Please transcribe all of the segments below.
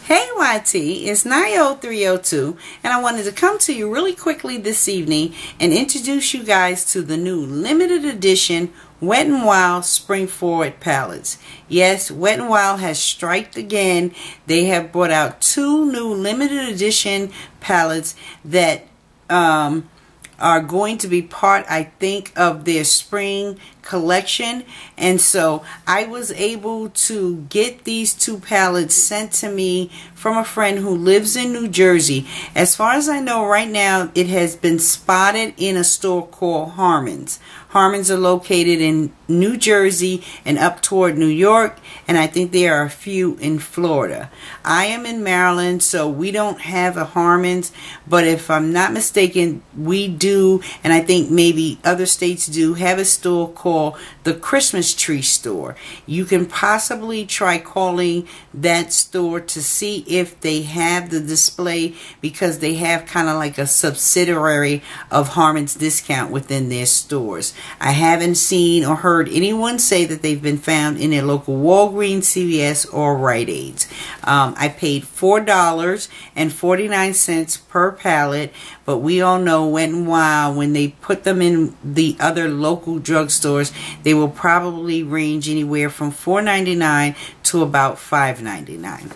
Hey YT, it's 90302 and I wanted to come to you really quickly this evening and introduce you guys to the new limited edition Wet n Wild Spring Forward palettes. Yes, Wet n Wild has striked again. They have brought out two new limited edition palettes that are going to be part, I think, of their spring collection. And so I was able to get these two palettes sent to me from a friend who lives in New Jersey. As far as I know right now, it has been spotted in a store called Harmon's. Harmon's are located in New Jersey and up toward New York, and I think there are a few in Florida. I am in Maryland, so we don't have a Harmon's, but if I'm not mistaken, we do, and I think maybe other states do, have a store called the Christmas Tree Store. You can possibly try calling that store to see if they have the display, because they have kind of like a subsidiary of Harmon's Discount within their stores. I haven't seen or heard anyone say that they've been found in their local Walgreens, CVS, or Rite Aids. I paid $4.49 per pallet, but we all know Wet n Wild, when they put them in the other local drugstores, they will probably range anywhere from $4.99 to about $5.99.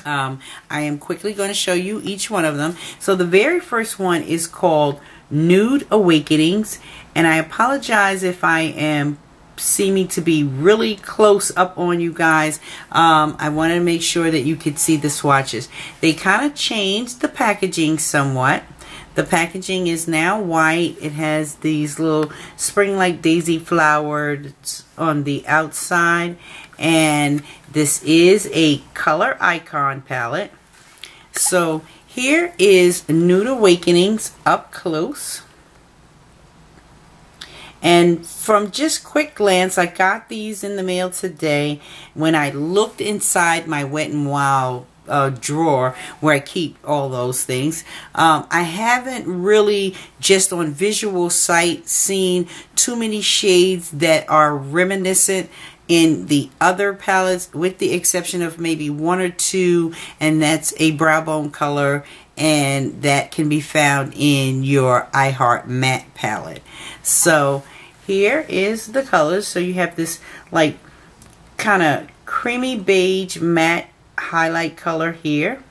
I am quickly going to show you each one of them. So the very first one is called Nude Awakenings, and I apologize if I am seeming to be really close up on you guys. I want to make sure that you could see the swatches. They kind of changed the packaging somewhat. The packaging is now white. It has these little spring-like daisy flowers on the outside, and this is a color icon palette. So here is Nude Awakenings up close. And from just quick glance, I got these in the mail today. When I looked inside my Wet n Wild drawer where I keep all those things, I haven't really just on visual sight seen too many shades that are reminiscent in the other palettes, with the exception of maybe one or two, and that's a brow bone color, and that can be found in your I Heart Matte palette. So here is the colors. So you have this like kind of creamy beige matte highlight color here.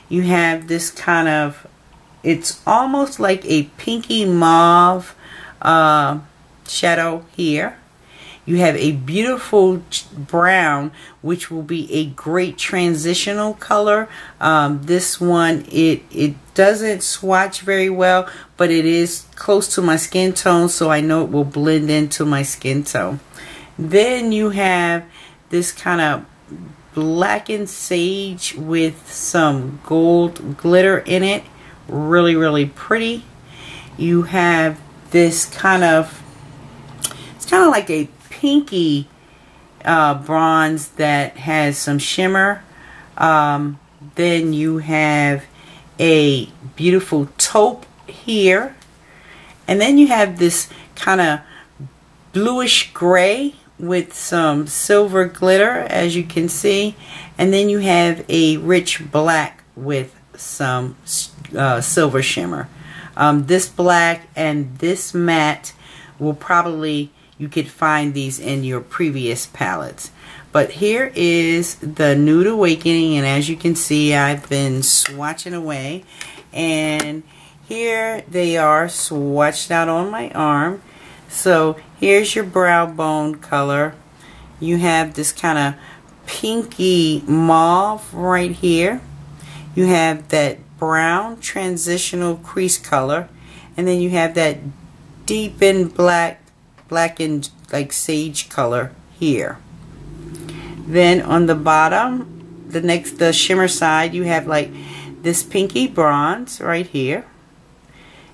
You have this kind of, it's almost like a pinky mauve shadow here. You have a beautiful brown, which will be a great transitional color. This one, it doesn't swatch very well, but it is close to my skin tone, so I know it will blend into my skin tone. Then you have this kind of blackened sage with some gold glitter in it. Really, really pretty. You have this kind of, it's kind of like a pinky bronze that has some shimmer. Then you have a beautiful taupe here, and then you have this kind of bluish gray with some silver glitter, as you can see, and then you have a rich black with some silver shimmer. This black and this matte will probably, you could find these in your previous palettes. But here is the Nude Awakening, and as you can see, I've been swatching away, and here they are swatched out on my arm. So here's your brow bone color. You have this kind of pinky mauve right here. You have that brown transitional crease color, and then you have that deepened blackened like sage color here. Then on the bottom, the shimmer side, you have like this pinky bronze right here.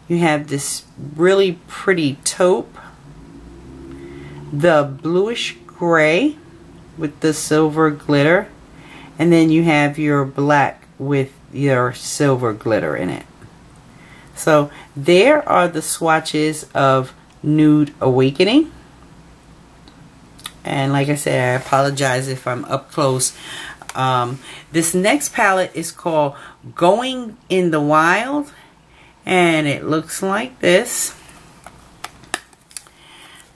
You have this really pretty taupe, the bluish gray with the silver glitter, and then you have your black with your silver glitter in it. So there are the swatches of Nude Awakening. And like I said, I apologize if I'm up close. This next palette is called Going in the Wild, and it looks like this.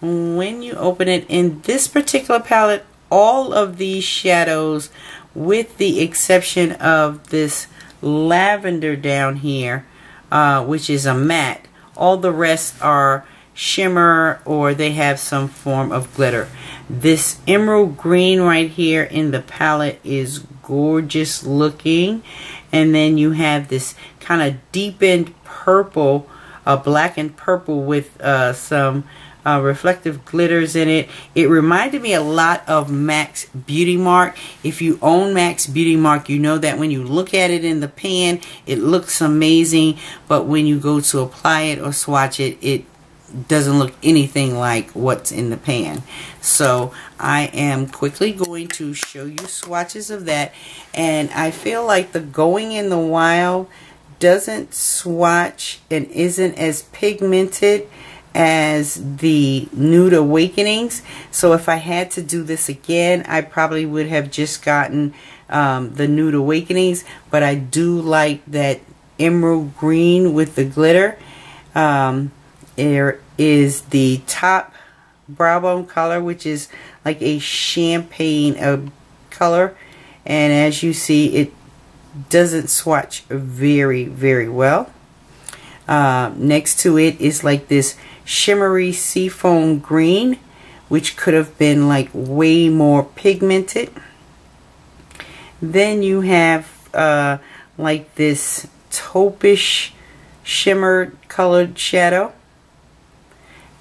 When you open it, in this particular palette, all of these shadows, with the exception of this lavender down here, which is a matte, all the rest are shimmer or they have some form of glitter. This emerald green right here in the palette is gorgeous looking, and then you have this kind of deepened purple, black and purple with some reflective glitters in it. It reminded me a lot of MAC's Beauty Mark. If you own MAC's Beauty Mark, you know that when you look at it in the pan, it looks amazing, but when you go to apply it or swatch it, it doesn't look anything like what's in the pan. So I am quickly going to show you swatches of that, and I feel like the Going in the Wild doesn't swatch and isn't as pigmented as the Nude Awakenings. So if I had to do this again, I probably would have just gotten the Nude Awakenings, but I do like that emerald green with the glitter. There is the top brow bone color, which is like a champagne color, and as you see, it doesn't swatch very well. Next to it is like this shimmery seafoam green, which could have been like way more pigmented. Then you have like this taupish shimmer colored shadow,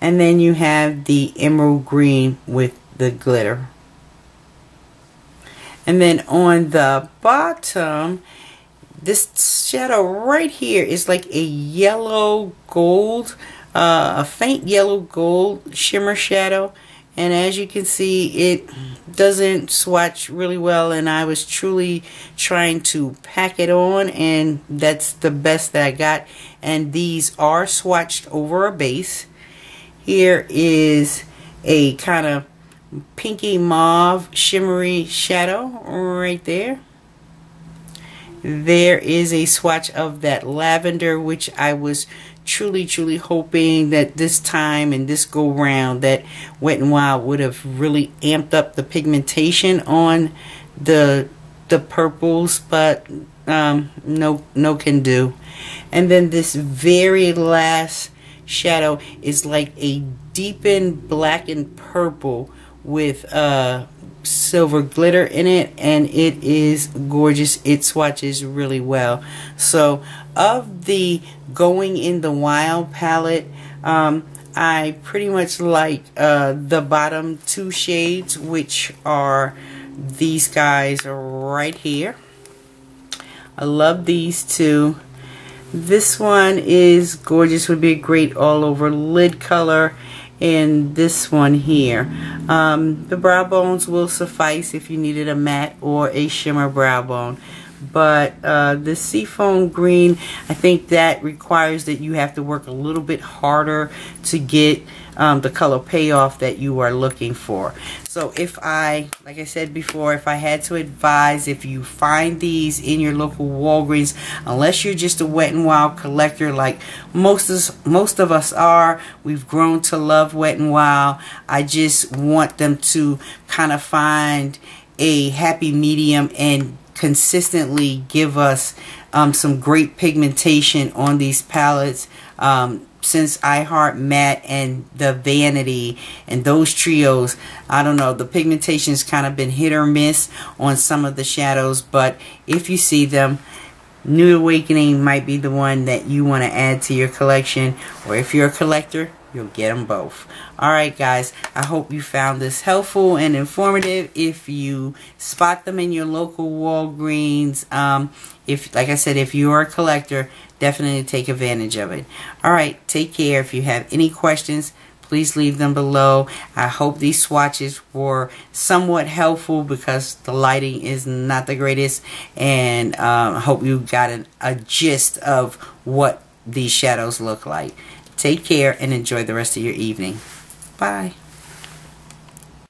and then you have the emerald green with the glitter. And then on the bottom, this shadow right here is like a yellow gold, a faint yellow gold shimmer shadow, and as you can see, it doesn't swatch really well, and I was truly trying to pack it on, and that's the best that I got. And these are swatched over a base. Here is a kind of pinky mauve shimmery shadow right there. There is a swatch of that lavender, which I was truly hoping that this time and this go round that Wet n Wild would have really amped up the pigmentation on the purples, but no can do. And then this very last shadow is like a deepened black and purple with silver glitter in it, and it is gorgeous. It swatches really well. So of the Going in the Wild palette, I pretty much like the bottom two shades, which are these guys right here. I love these two. This one is gorgeous, would be a great all over lid color. And this one here, the brow bones will suffice if you needed a matte or a shimmer brow bone. But the seafoam green, I think that requires that you have to work a little bit harder to get the color payoff that you are looking for. So if like I said before, if I had to advise, if you find these in your local Walgreens, unless you're just a Wet n Wild collector like most of us are, we've grown to love Wet n Wild. I just want them to kind of find a happy medium and consistently give us some great pigmentation on these palettes. Since I Heart Matte and the Vanity and those trios, I don't know, the pigmentation's kind of been hit or miss on some of the shadows, but if you see them, Nude Awakening might be the one that you want to add to your collection, or if you're a collector, you'll get them both. Alright guys, I hope you found this helpful and informative. If you spot them in your local Walgreens, like I said, if you're a collector, definitely take advantage of it. Alright, take care. If you have any questions, please leave them below. I hope these swatches were somewhat helpful because the lighting is not the greatest, and I hope you got a gist of what these shadows look like. Take care and enjoy the rest of your evening. Bye.